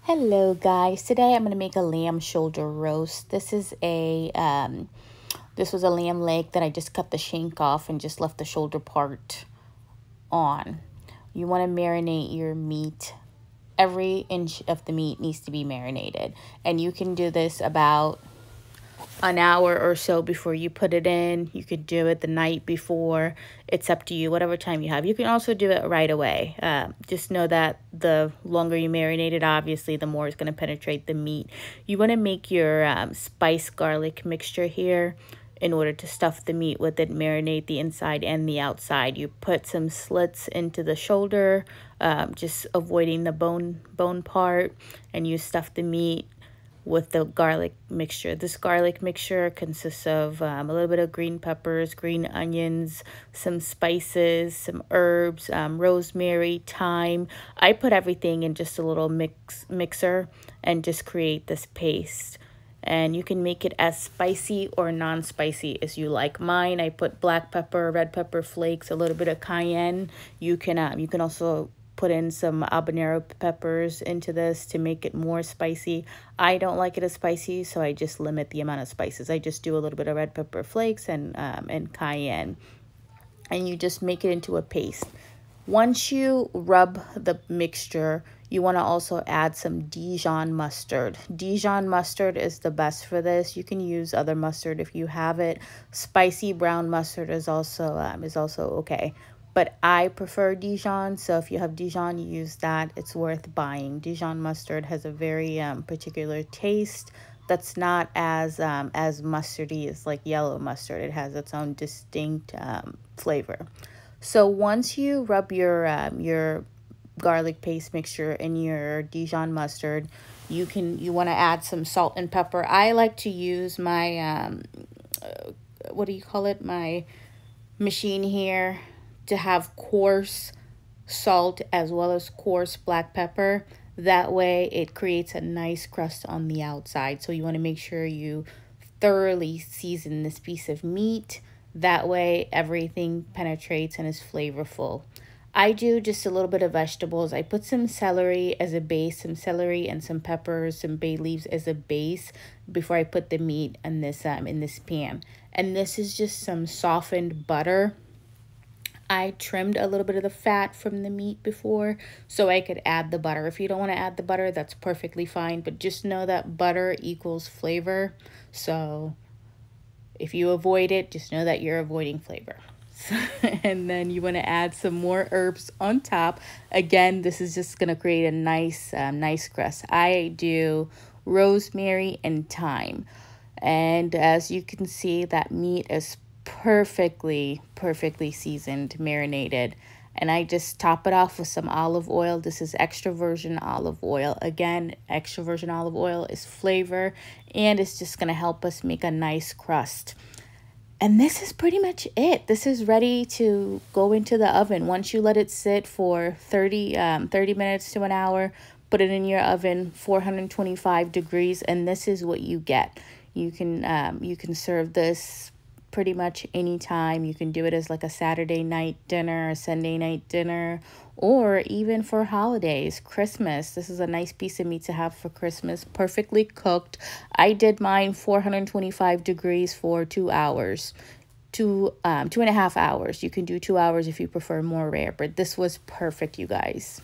Hello guys, today I'm going to make a lamb shoulder roast. This was a lamb leg that I just cut the shank off and just left the shoulder part on. You want to marinate your meat. Every inch of the meat needs to be marinated, and you can do this about an hour or so before you put it in. You could do it the night before. It's up to you, whatever time you have. You can also do it right away. Just know that the longer you marinate it, obviously, the more it's going to penetrate the meat. You want to make your spice garlic mixture here in order to stuff the meat with it, marinate the inside and the outside. You put some slits into the shoulder, just avoiding the bone part, and you stuff the meat with the garlic mixture. This garlic mixture consists of a little bit of green peppers, green onions, some spices, some herbs, rosemary, thyme. I put everything in just a little mixer and just create this paste. And you can make it as spicy or non-spicy as you like. Mine, I put black pepper, red pepper flakes, a little bit of cayenne. You can also put in some habanero peppers into this to make it more spicy. I don't like it as spicy, so I just limit the amount of spices. I just do a little bit of red pepper flakes and cayenne, and you just make it into a paste. Once you rub the mixture, you want to also add some Dijon mustard. Dijon mustard is the best for this. You can use other mustard if you have it. Spicy brown mustard is also okay, but I prefer Dijon. So if you have Dijon, you use that. It's worth buying. Dijon mustard has a very particular taste that's not as mustardy as like yellow mustard. It has its own distinct flavor. So once you rub your garlic paste mixture in your Dijon mustard, you want to add some salt and pepper. I like to use my what do you call it? My machine here to have coarse salt as well as coarse black pepper. That way it creates a nice crust on the outside. So you want to make sure you thoroughly season this piece of meat. That way everything penetrates and is flavorful. I do just a little bit of vegetables. I put some celery as a base, some celery and some peppers, some bay leaves as a base before I put the meat in this pan. And this is just some softened butter. I trimmed a little bit of the fat from the meat before so I could add the butter. If you don't want to add the butter, that's perfectly fine, but just know that butter equals flavor. So if you avoid it, just know that you're avoiding flavor. And then you want to add some more herbs on top. Again, this is just going to create a nice crust. I do rosemary and thyme. And as you can see, that meat is perfectly seasoned, marinated. And I just top it off with some olive oil. This is extra virgin olive oil. Again, extra virgin olive oil is flavor, and it's just going to help us make a nice crust. And this is pretty much it. This is ready to go into the oven. Once you let it sit for 30 minutes to an hour, put it in your oven, 425 degrees, and this is what you get. You can serve this pretty much anytime. You can do it as like a Saturday night dinner, a Sunday night dinner, or even for holidays, Christmas. This is a nice piece of meat to have for Christmas, perfectly cooked. I did mine 425 degrees for 2 hours. 2.5 hours. You can do 2 hours if you prefer more rare, but this was perfect, you guys.